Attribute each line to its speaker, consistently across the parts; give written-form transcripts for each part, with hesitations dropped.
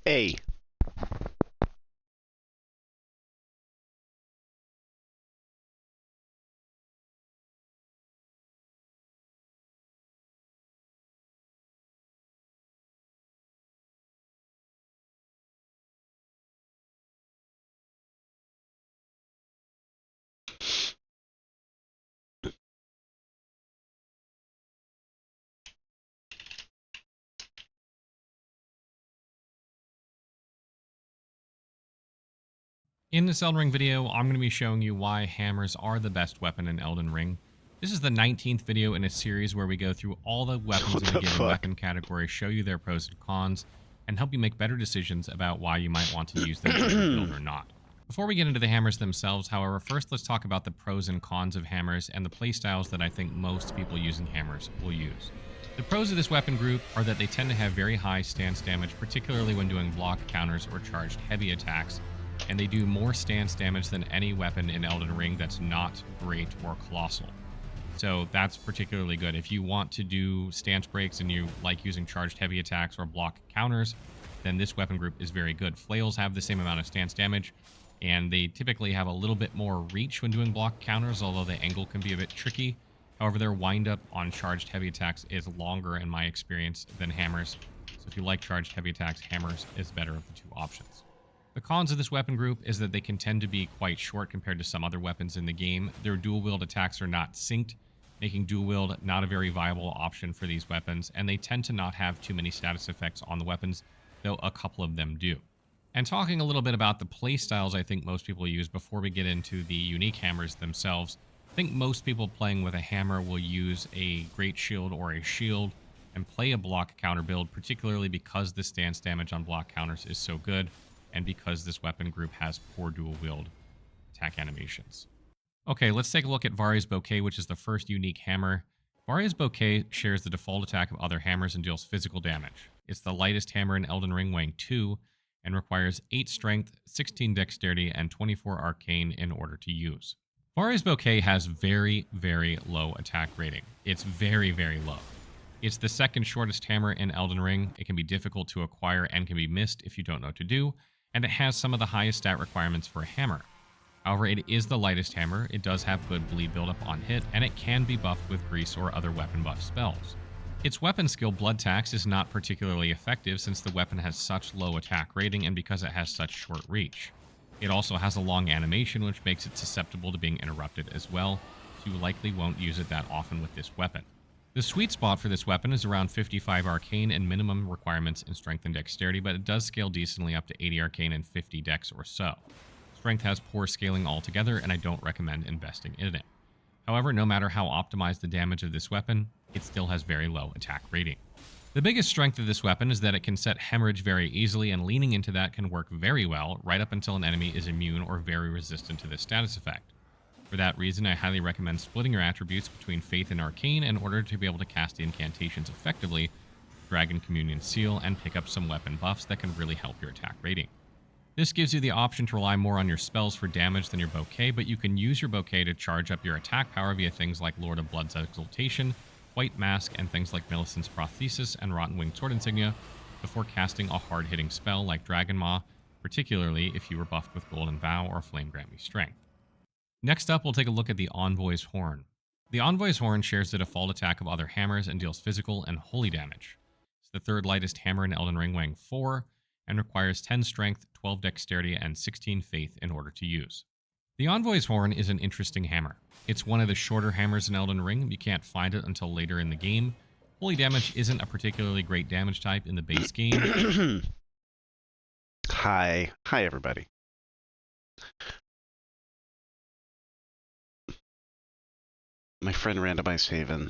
Speaker 1: A.
Speaker 2: In this Elden Ring video, I'm going to be showing you why hammers are the best weapon in Elden Ring. This is the 19th video in a series where we go through all the weapons
Speaker 1: What
Speaker 2: in a
Speaker 1: the
Speaker 2: given
Speaker 1: fuck?
Speaker 2: weapon category, show you their pros and cons, and help you make better decisions about why you might want to use them in your build or not. Before we get into the hammers themselves, however, first let's talk about the pros and cons of hammers and the playstyles that I think most people using hammers will use. The pros of this weapon group are that they tend to have very high stance damage, particularly when doing block counters or charged heavy attacks, and they do more stance damage than any weapon in Elden Ring that's not great or colossal. So that's particularly good. If you want to do stance breaks and you like using charged heavy attacks or block counters, then this weapon group is very good. Flails have the same amount of stance damage, and they typically have a little bit more reach when doing block counters, although the angle can be a bit tricky. However, their windup on charged heavy attacks is longer in my experience than hammers. So if you like charged heavy attacks, hammers is better of the two options. The cons of this weapon group is that they can tend to be quite short compared to some other weapons in the game. Their dual-wield attacks are not synced, making dual-wield not a very viable option for these weapons, and they tend to not have too many status effects on the weapons, though a couple of them do. And talking a little bit about the playstyles I think most people use before we get into the unique hammers themselves, I think most people playing with a hammer will use a great shield or a shield and play a block counter build, particularly because the stance damage on block counters is so good, and because this weapon group has poor dual-wield attack animations. Okay, let's take a look at Varia's Bouquet, which is the first unique hammer. Varia's Bouquet shares the default attack of other hammers and deals physical damage. It's the lightest hammer in Elden Ring, weighing 2, and requires 8 strength, 16 dexterity, and 24 arcane in order to use. Varia's Bouquet has very, very low attack rating. It's very, very low. It's the second shortest hammer in Elden Ring. It can be difficult to acquire and can be missed if you don't know what to do, and it has some of the highest stat requirements for a hammer. However, it is the lightest hammer, it does have good bleed buildup on hit, and it can be buffed with grease or other weapon buff spells. Its weapon skill, Blood Tax, is not particularly effective since the weapon has such low attack rating and because it has such short reach. It also has a long animation, which makes it susceptible to being interrupted as well, so you likely won't use it that often with this weapon. The sweet spot for this weapon is around 55 arcane and minimum requirements in strength and dexterity, but it does scale decently up to 80 arcane and 50 dex or so. Strength has poor scaling altogether, and I don't recommend investing in it. However, no matter how optimized the damage of this weapon, it still has very low attack rating. The biggest strength of this weapon is that it can set hemorrhage very easily, and leaning into that can work very well right up until an enemy is immune or very resistant to this status effect. For that reason, I highly recommend splitting your attributes between Faith and Arcane in order to be able to cast the incantations effectively, Dragon Communion Seal, and pick up some weapon buffs that can really help your attack rating. This gives you the option to rely more on your spells for damage than your bouquet, but you can use your bouquet to charge up your attack power via things like Lord of Blood's Exaltation, White Mask, and things like Millicent's Prothesis and Rotten Winged Sword Insignia, before casting a hard-hitting spell like Dragon Maw, particularly if you were buffed with Golden Vow or Flame Grant Me Strength. Next up, we'll take a look at the Envoy's Horn. The Envoy's Horn shares the default attack of other hammers and deals physical and holy damage. It's the third lightest hammer in Elden Ring, weighing 4, and requires 10 strength, 12 dexterity, and 16 faith in order to use. The Envoy's Horn is an interesting hammer. It's one of the shorter hammers in Elden Ring. You can't find it until later in the game. Holy damage isn't a particularly great damage type in the base game.
Speaker 1: Hi everybody. My friend Randomized Haven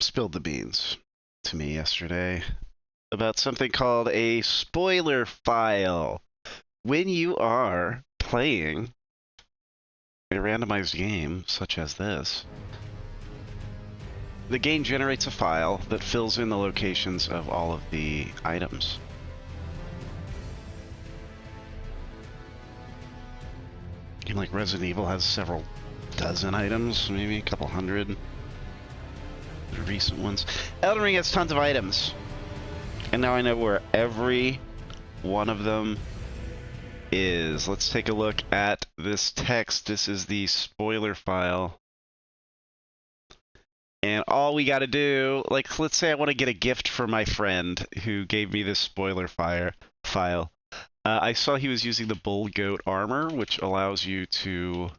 Speaker 1: spilled the beans to me yesterday about something called a spoiler file. When you are playing a randomized game such as this, the game generates a file that fills in the locations of all of the items. Game like Resident Evil has several dozen items, maybe a couple hundred. recent ones. Elden Ring has tons of items. And now I know where every one of them is. Let's take a look at this text. This is the spoiler file. And all we got to do, like, let's say I want to get a gift for my friend who gave me this spoiler file. I saw he was using the bull goat armor, which allows you to...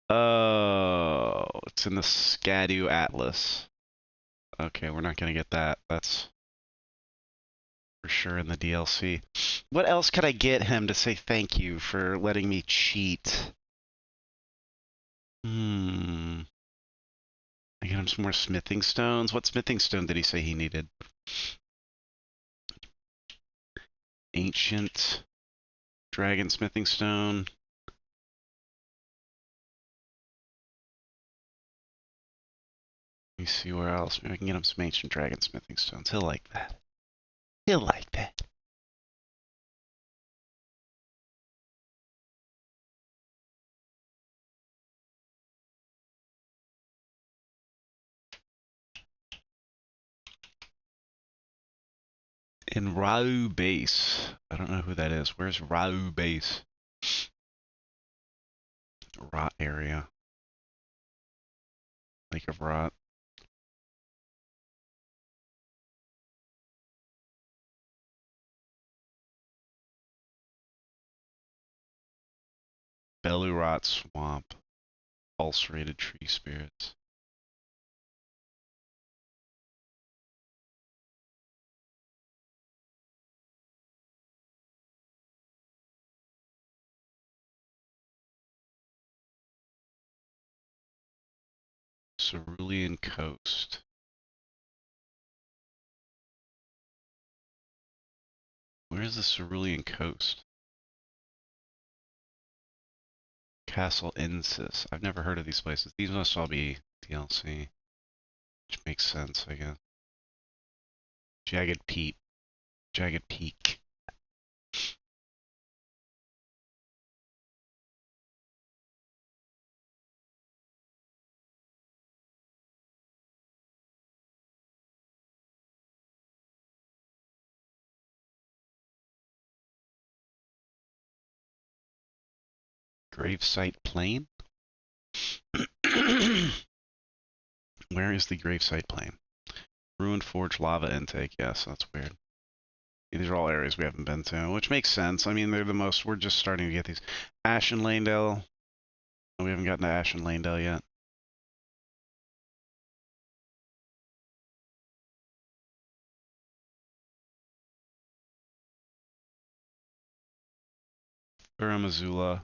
Speaker 1: Oh, it's in the Skadu Atlas. Okay, we're not going to get that. That's for sure in the DLC. What else could I get him to say thank you for letting me cheat? I get him some more smithing stones. What smithing stone did he say he needed? Ancient dragon smithing stone. Let me see where else. Maybe I can get him some ancient dragon smithing stones. He'll like that. He'll like that. In Rau Base. I don't know who that is. Where's Rau Base? Rot area. Lake of Rot. Belurot Swamp. Ulcerated tree spirits. Cerulean Coast. Where is the Cerulean Coast? Castle Insis. I've never heard of these places. These must all be DLC. Which makes sense, I guess. Jagged Peak. Jagged Peak. Gravesite Plain? Where is the Gravesite Plain? Ruined Forge Lava Intake. Yes, that's weird. These are all areas we haven't been to, which makes sense. I mean, they're the most... We're just starting to get these. Ashen Lanedale. We haven't gotten to Ashen Lanedale yet. Uramazula.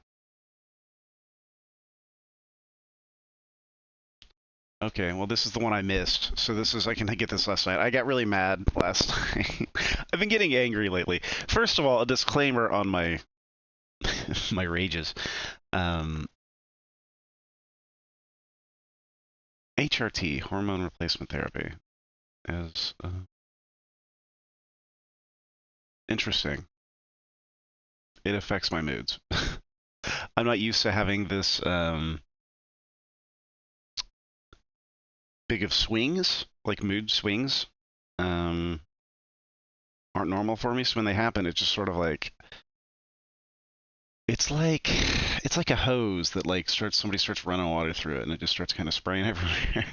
Speaker 1: Okay, well this is the one I missed. So this is, I can get this last night. I got really mad last night. I've been getting angry lately. First of all, a disclaimer on my my rages. HRT, hormone replacement therapy, is interesting. It affects my moods. I'm not used to having this big of swings, like mood swings. Aren't normal for me. So when they happen, it's just sort of like it's like a hose that like somebody starts running water through it and it just starts kind of spraying everywhere.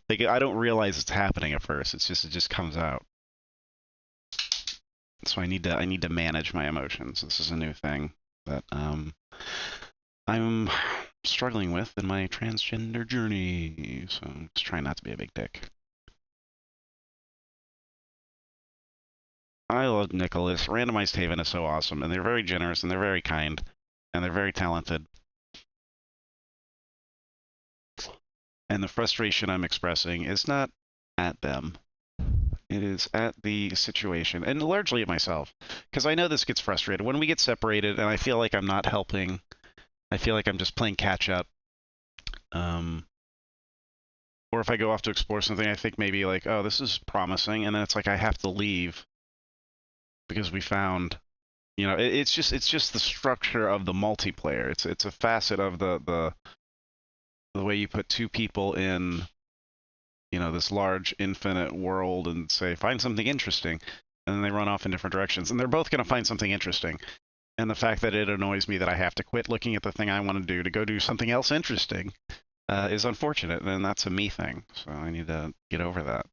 Speaker 1: Like I don't realize it's happening at first. It just comes out. So I need to manage my emotions. This is a new thing that I'm struggling with in my transgender journey. So I'm just trying not to be a big dick. I love Nicholas. Randomized Haven is so awesome, and they're very generous, and they're very kind, and they're very talented. And the frustration I'm expressing is not at them. It is at the situation, and largely at myself, because I know this gets frustrated. When we get separated, and I feel like I'm not helping, I feel like I'm just playing catch-up. Or if I go off to explore something, I think maybe like, oh, this is promising, and then it's like I have to leave because we found You know, it's just the structure of the multiplayer. It's a facet of the way you put two people in, you know, this large infinite world and say find something interesting, and then they run off in different directions, and they're both going to find something interesting. And the fact that it annoys me that I have to quit looking at the thing I want to do to go do something else interesting is unfortunate, and that's a me thing. So I need to get over that.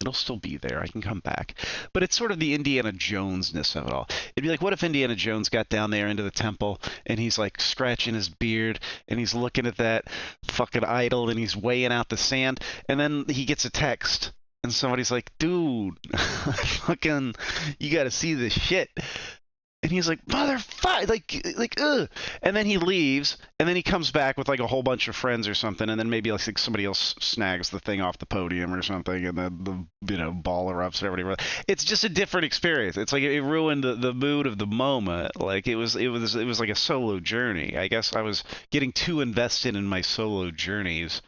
Speaker 1: It'll still be there. I can come back. But it's sort of the Indiana Jones-ness of it all. It'd be like, what if Indiana Jones got down there into the temple and he's like scratching his beard and he's looking at that fucking idol and he's weighing out the sand, and then he gets a text and somebody's like, dude, fucking, you gotta see this shit. And he's like, motherfucker, ugh. And then he leaves, and then he comes back with like a whole bunch of friends or something, and then maybe like somebody else snags the thing off the podium or something, and then the ball erupts or whatever. It's just a different experience. It's like it ruined the mood of the moment. Like it was like a solo journey. I guess I was getting too invested in my solo journeys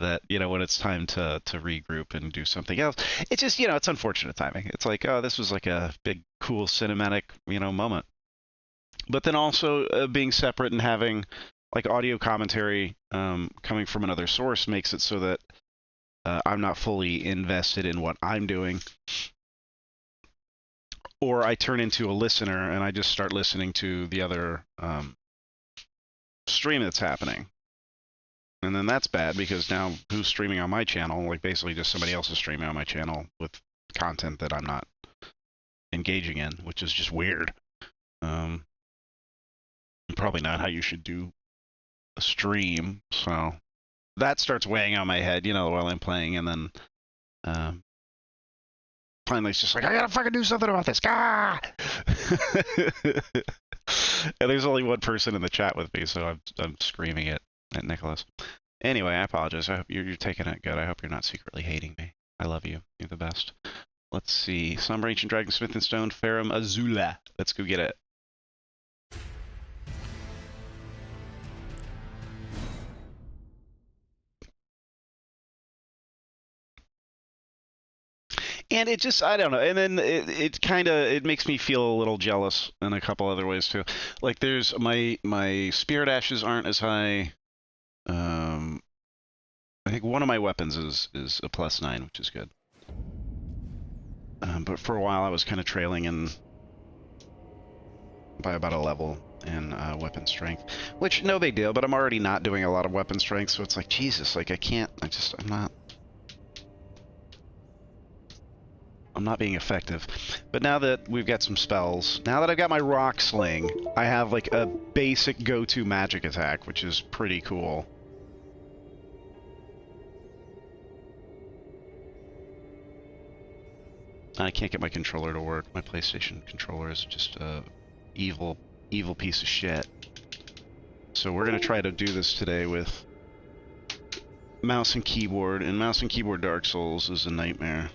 Speaker 1: that, you know, when it's time to regroup and do something else, it's just, you know, it's unfortunate timing. It's like, oh, this was like a big cool cinematic, you know, moment, but then also being separate and having like audio commentary coming from another source makes it so that I'm not fully invested in what I'm doing, or I turn into a listener and I just start listening to the other stream that's happening. And then that's bad because now who's streaming on my channel? Like basically just somebody else is streaming on my channel with content that I'm not engaging in, which is just weird. Probably not how you should do a stream. So that starts weighing on my head, you know, while I'm playing, and then finally it's just like, I gotta fucking do something about this. Ah! And there's only one person in the chat with me, so I'm screaming it at Nicholas. Anyway, I apologize. I hope you're taking it good. I hope you're not secretly hating me. I love you. You're the best. Let's see. Somber Ancient Dragon, Smith and Stone, Ferrum Azula. Let's go get it. And it just, I don't know. And then it kind of, it makes me feel a little jealous in a couple other ways too. Like there's my spirit ashes aren't as high. I think one of my weapons is a +9, which is good. But for a while I was kind of trailing in by about a level in weapon strength, which no big deal. But I'm already not doing a lot of weapon strength, so it's like Jesus, like I'm not being effective. But now that we've got some spells, now that I've got my rock sling, I have like a basic go-to magic attack, which is pretty cool. I can't get my controller to work. My PlayStation controller is just a evil piece of shit. So we're gonna try to do this today with mouse and keyboard, and mouse and keyboard Dark Souls is a nightmare.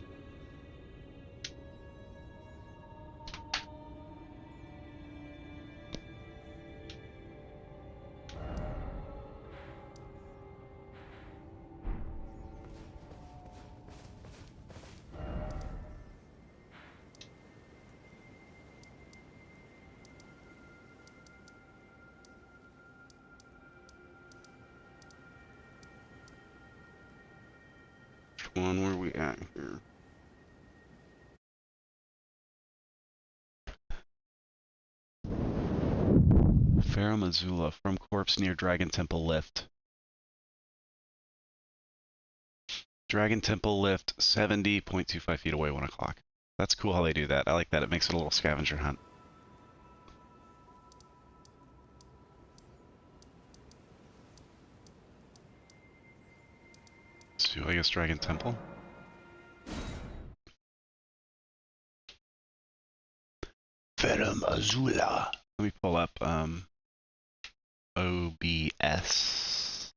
Speaker 1: One, where are we at here? Ferrum Azula, from corpse near Dragon Temple Lift. Dragon Temple Lift, 70.25 feet away, 1 o'clock. That's cool how they do that. I like that. It makes it a little scavenger hunt. So I guess Dragon Temple. Ferrum Azula. Let me pull up OBS,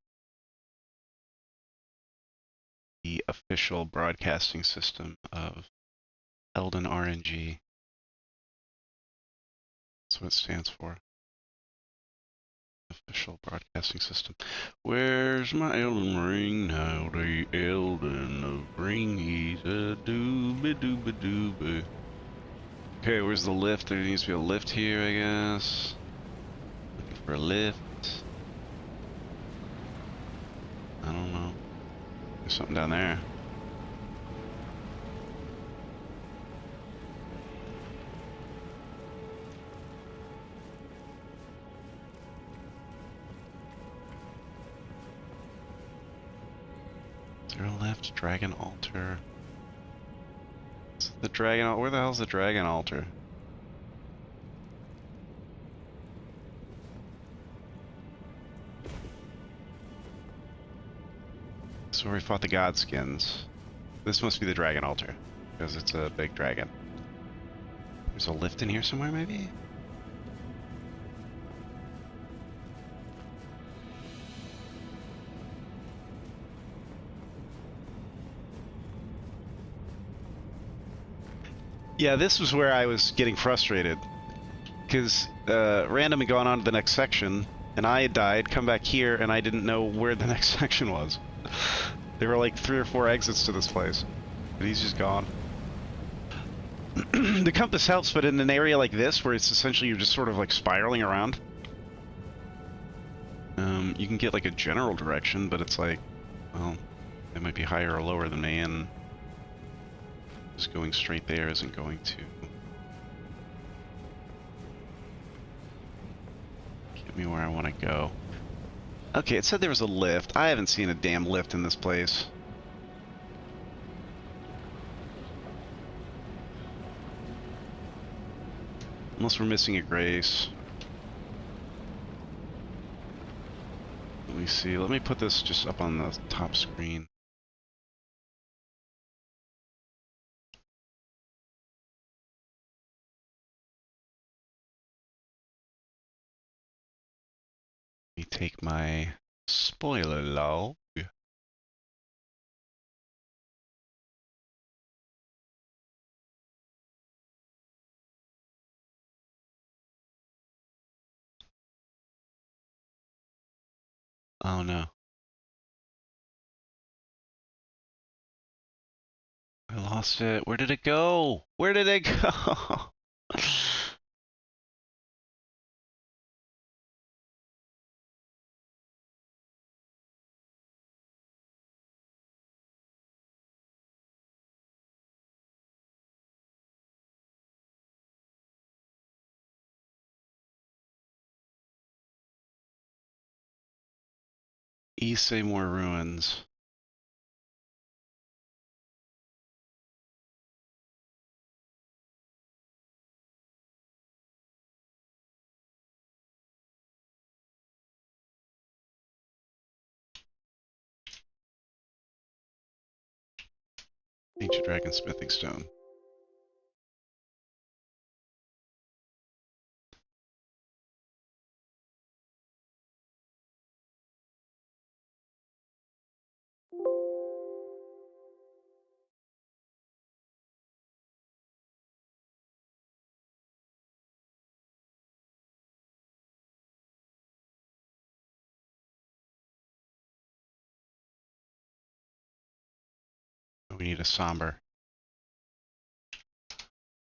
Speaker 1: the official broadcasting system of Elden RNG. That's what it stands for. Official broadcasting system. Where's my Elden ring now? The Elden ring, he's a doobie doobie doobie. Okay, where's the lift? There needs to be a lift here, I guess. Looking for a lift. I don't know. There's something down there. Is there a lift? Dragon altar. The dragon. Where the hell's the dragon altar? This is where we fought the godskins. This must be the dragon altar, because it's a big dragon. There's a lift in here somewhere, maybe? Yeah, this was where I was getting frustrated. Because random had gone on to the next section, and I had died, come back here, and I didn't know where the next section was. There were like 3 or 4 exits to this place, but he's just gone. The compass helps, but in an area like this, where it's essentially you're just sort of like spiraling around, you can get like a general direction, but it's like, well, it might be higher or lower than me, and just going straight there isn't going to get me where I want to go. Okay, it said there was a lift. I haven't seen a damn lift in this place. Unless we're missing a grace. Let me see. Let me put this just up on the top screen. Let me take my spoiler log. Oh no. I lost it. Where did it go? Where did it go? East Seymour Ruins. Ancient Dragon Smithing Stone. We need a somber.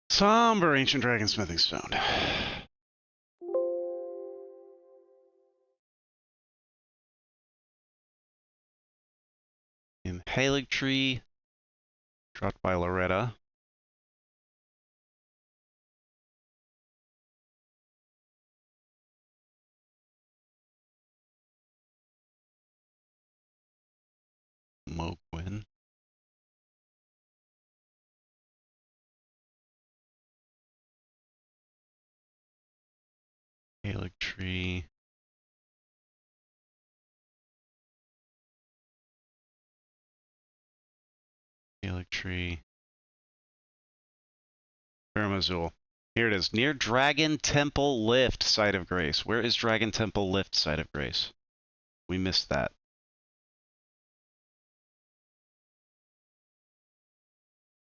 Speaker 1: Somber Ancient Dragon Smithing Stone. In Halig Tree. Dropped by Loretta. Moquin. Halig Tree. Halig Tree. Azul. Here it is. Near Dragon Temple Lift, Site of Grace. Where is Dragon Temple Lift, Site of Grace? We missed that.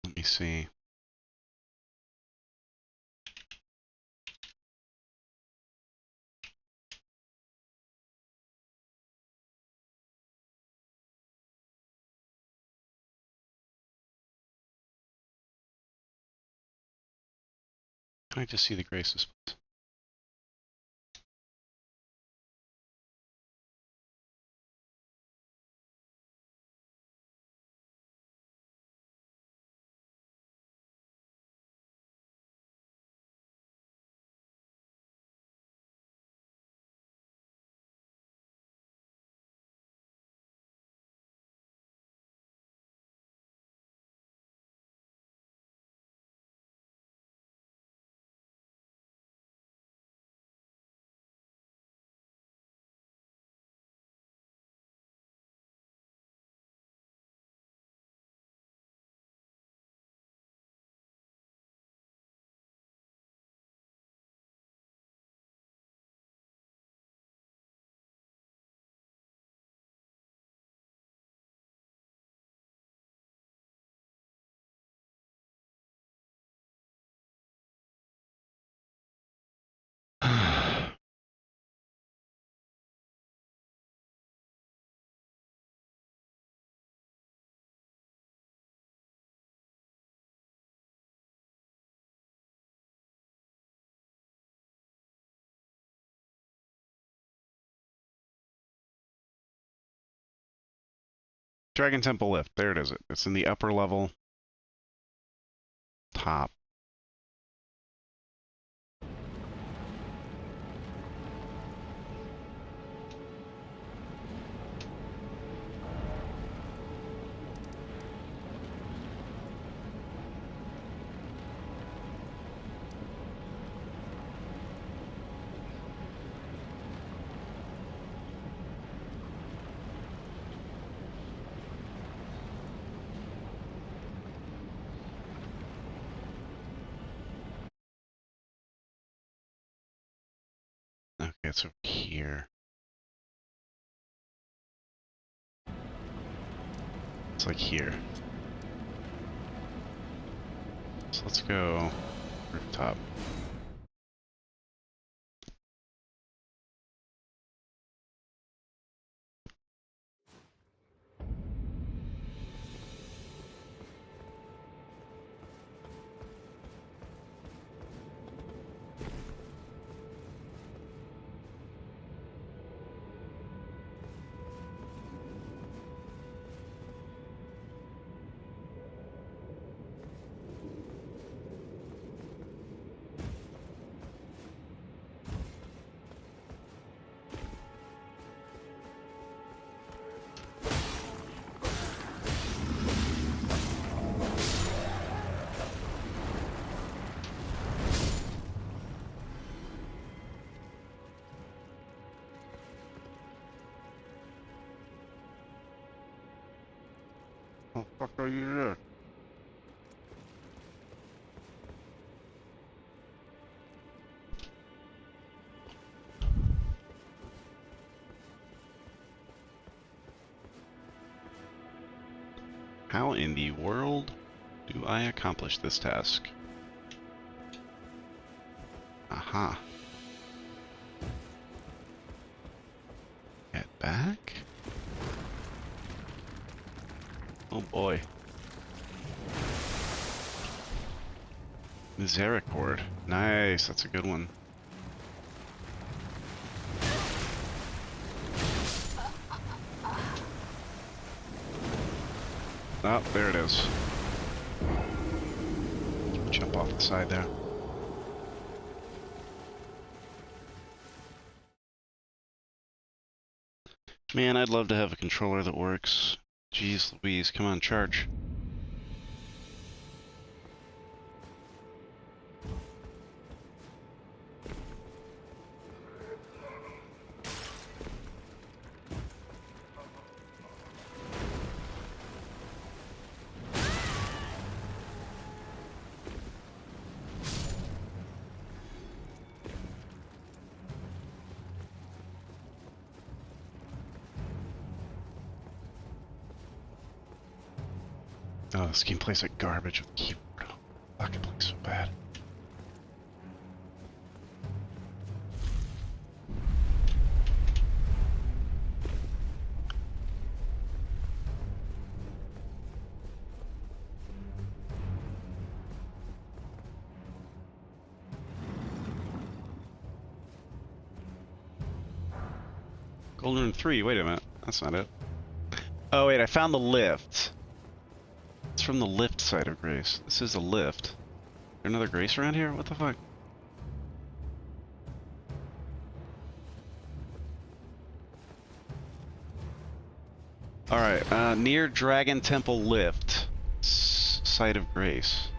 Speaker 1: Let me see. Can I just see the graces, please? Dragon Temple lift. There it is. It's in the upper level. Top. Okay, it's over here. It's like here. So let's go rooftop. What the fuck are you doing? How in the world do I accomplish this task? Aha. Get back? Oh boy. Misericord. Nice, that's a good one. Oh, there it is. Jump off the side there. Man, I'd love to have a controller that works. Jeez Louise, come on, charge. Oh, this game plays like garbage with the keyboard. Oh, fuck, it plays so bad. Golden Rune 3, wait a minute. That's not it. Oh wait, I found the lift. It's from the lift side of Grace. This is a lift. Is there another Grace around here? What the fuck? Alright, near Dragon Temple Lift. Site of Grace.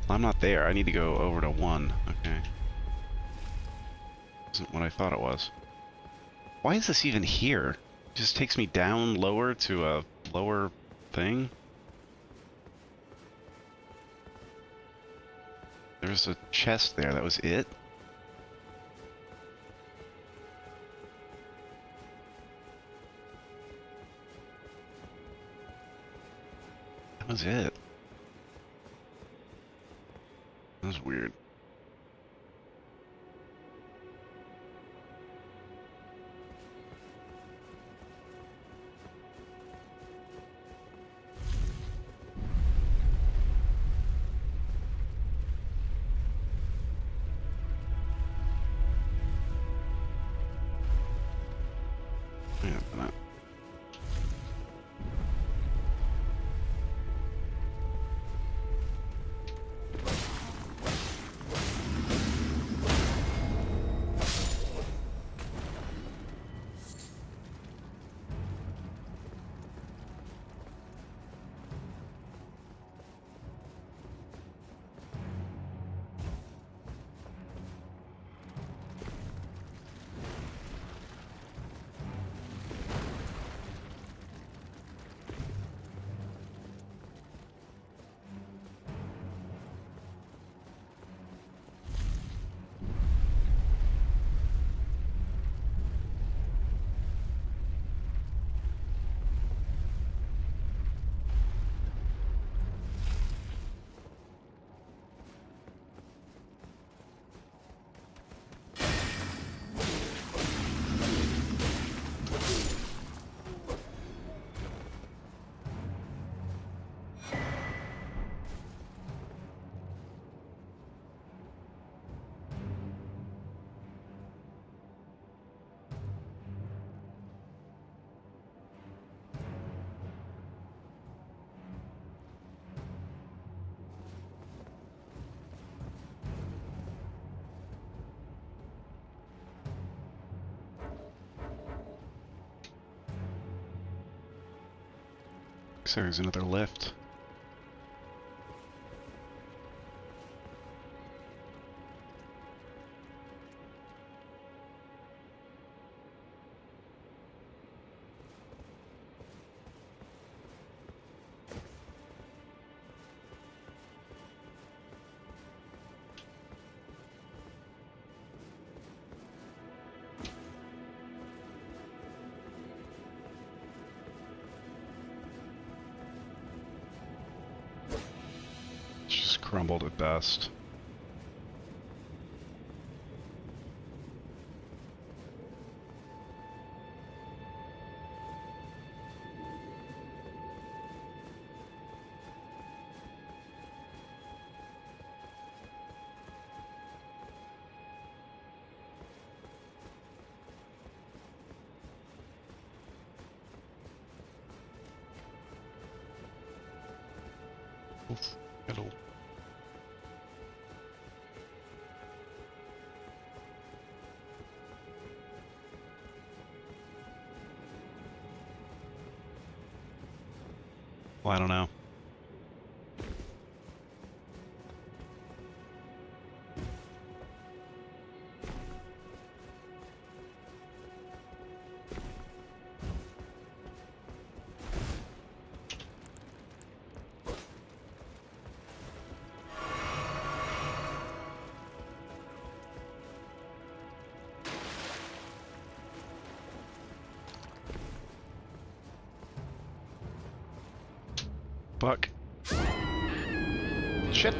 Speaker 1: I'm not there. I need to go over to 1. Okay. Isn't what I thought it was. Why is this even here? It just takes me down lower to a lower thing? There's a chest there. That was it? That was it. That was weird. Yeah, but so there's another lift. It's just crumbled at dust. Oof. Hello. Well, I don't know. Fuck. Shit.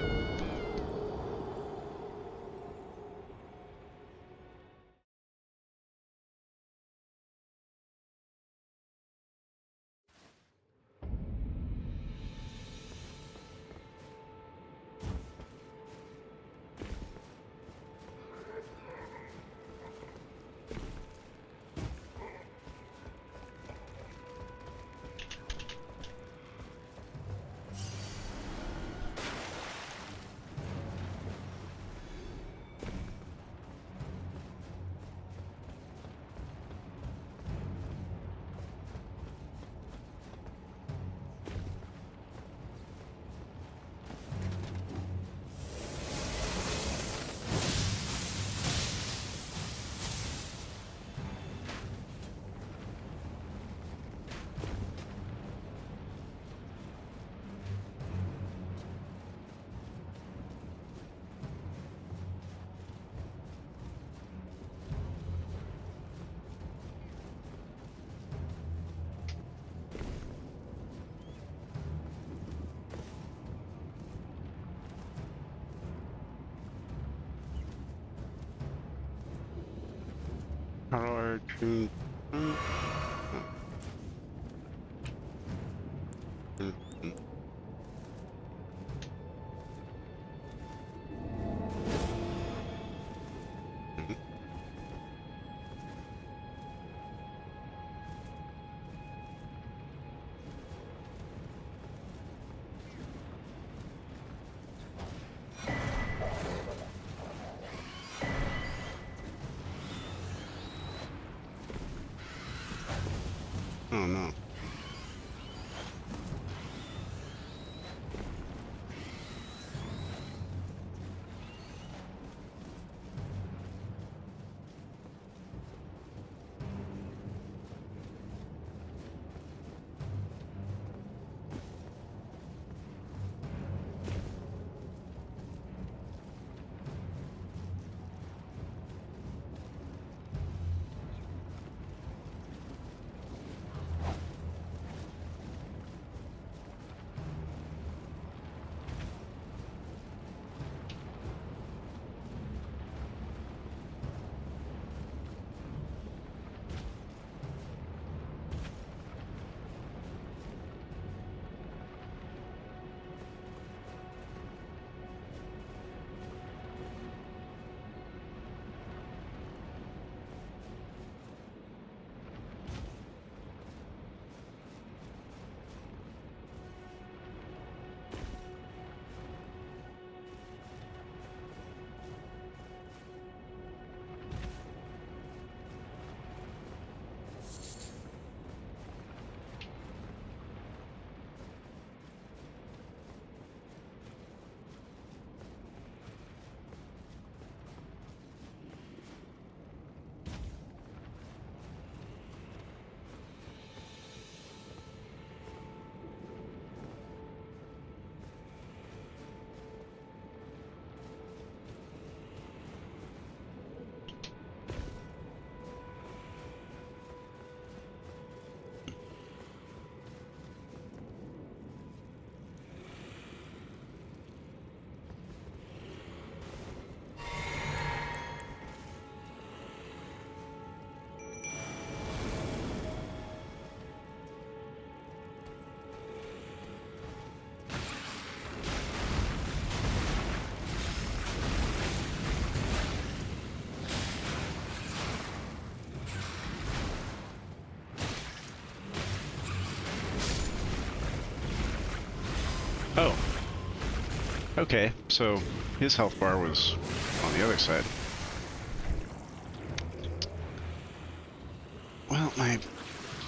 Speaker 1: cartoon. Mm, mm, mm. Mhm. Oh no. Oh. Okay, so his health bar was on the other side. Well, my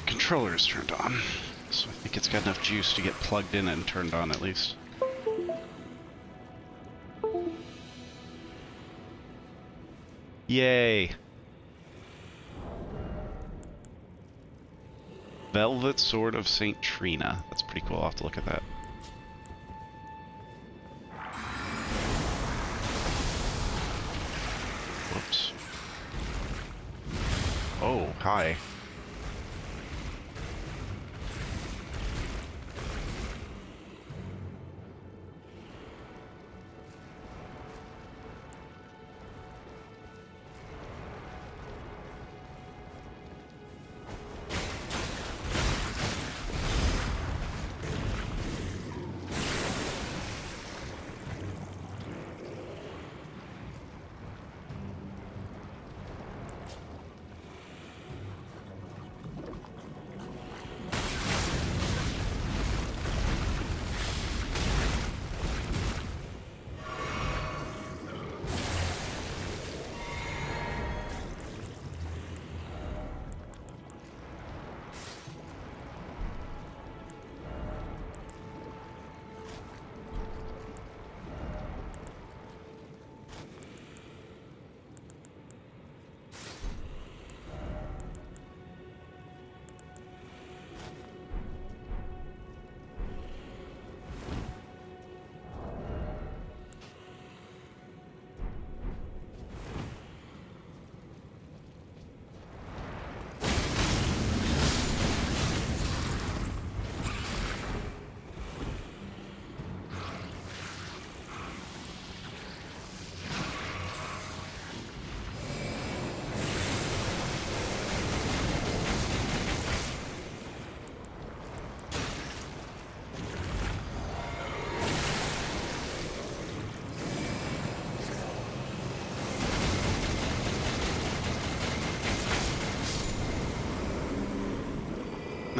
Speaker 1: controller is turned on, so I think it's got enough juice to get plugged in and turned on at least. Yay! Velvet Sword of St. Trina. That's pretty cool. I'll have to look at that. Whoops. Oh, hi.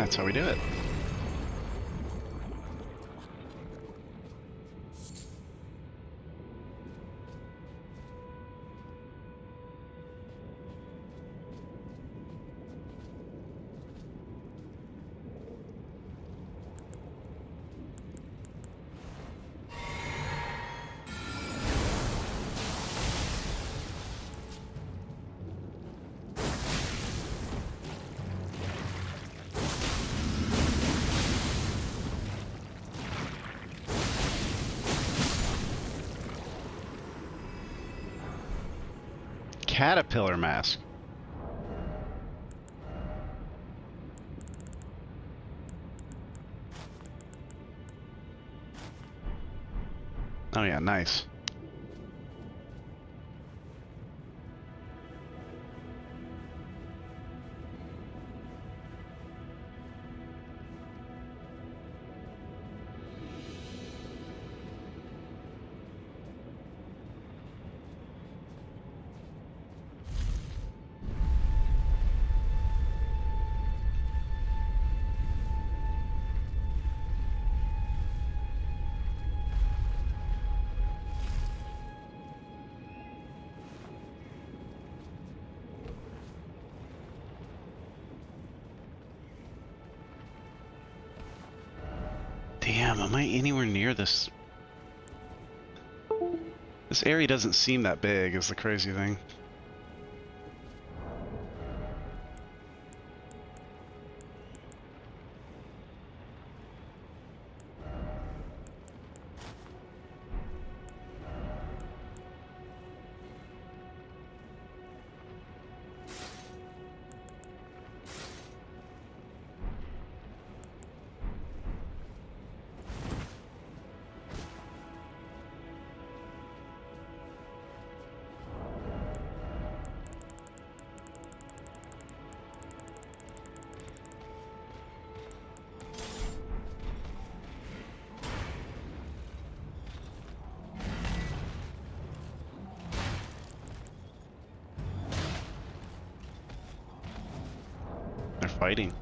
Speaker 1: that's how we do it. Caterpillar mask. Oh yeah, nice. Damn, am I anywhere near this? This area doesn't seem that big, is the crazy thing. They're fighting.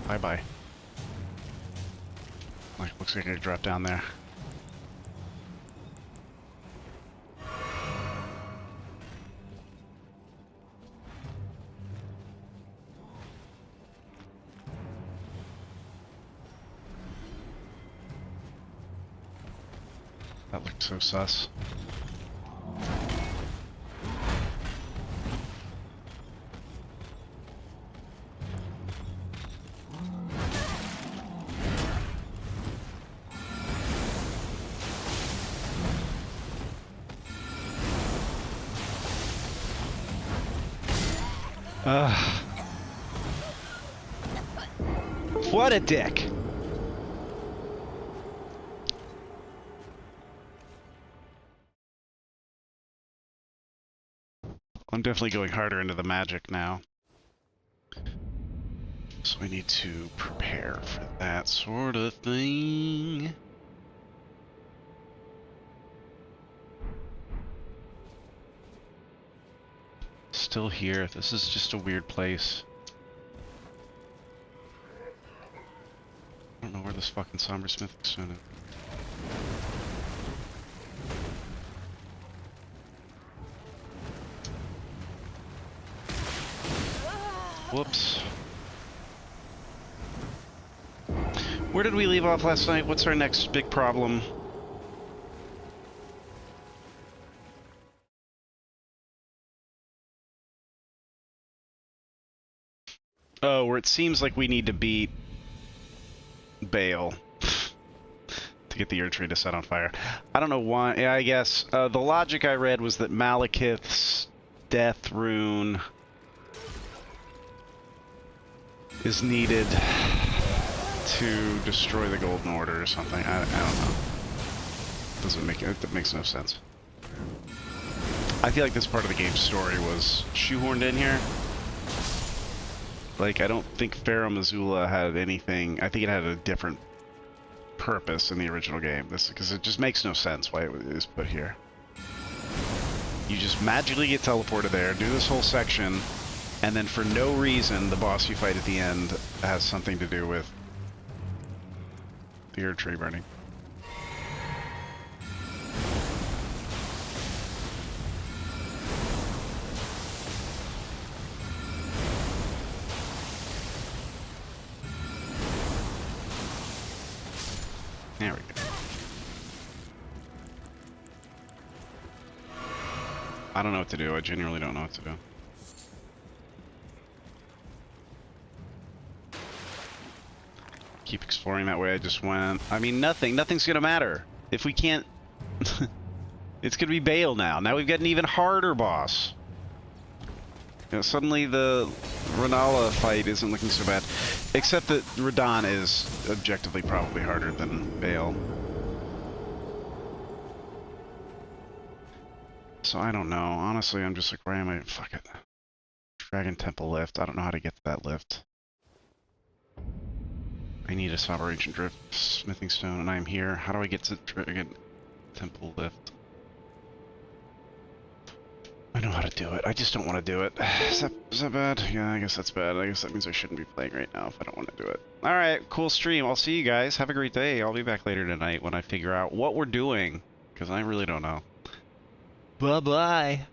Speaker 1: Bye-bye. Like, looks like I could drop down there. That looked so sus. What a dick! I'm definitely going harder into the magic now. So we need to prepare for that sort of thing. Still here. This is just a weird place. I don't know where this fucking somber smithing stone is. Whoops. Where did we leave off last night? What's our next big problem? Oh, where it seems like we need to beat Bale. to get the Erd Tree to set on fire. I don't know why. Yeah, I guess the logic I read was that Malekith's death rune is needed to destroy the Golden Order or something. I don't know. Doesn't make it. That makes no sense. I feel like this part of the game's story was shoehorned in here. Like, I don't think Pharaoh Missoula had anything. I think it had a different purpose in the original game. Because it just makes no sense why it is put here. You just magically get teleported there, do this whole section, and then for no reason, the boss you fight at the end has something to do with the Erd Tree burning. There we go. I don't know what to do. I genuinely don't know what to do. Keep exploring that way I just went. I mean, nothing's gonna matter. If we can't... It's gonna be Bale now. Now we've got an even harder boss. You know, suddenly the Renala fight isn't looking so bad. Except that Radahn is objectively probably harder than Bale. So I don't know. Honestly, I'm just like, why am I... Fuck it. Dragon Temple lift. I don't know how to get to that lift. I need a Sovereign Ancient Drift Smithing Stone, and I'm here. How do I get to Dragon Temple lift? I know how to do it. I just don't want to do it. Is that bad? Yeah, I guess that's bad. I guess that means I shouldn't be playing right now if I don't want to do it. Alright, cool stream. I'll see you guys. Have a great day. I'll be back later tonight when I figure out what we're doing, because I really don't know. Bye-bye.